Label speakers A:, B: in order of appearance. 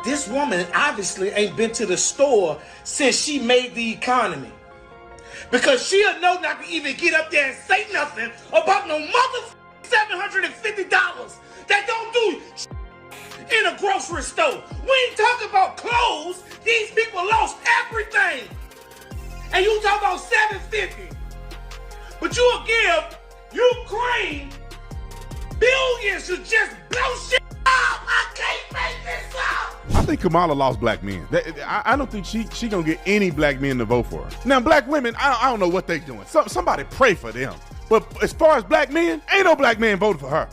A: This woman obviously ain't been to the store since she made the economy. Because she'll know not to even get up there and say nothing about no $750 that don't do in a grocery store. We ain't talking about clothes. These people lost everything. And you talk about $750. But you'll give Ukraine billions to just blow shit up. I can't make this up.
B: I think Kamala lost black men. I don't think she gonna get any black men to vote for her. Now, black women, I don't know what they doing. Somebody pray for them. But as far as black men, ain't no black man voting for her.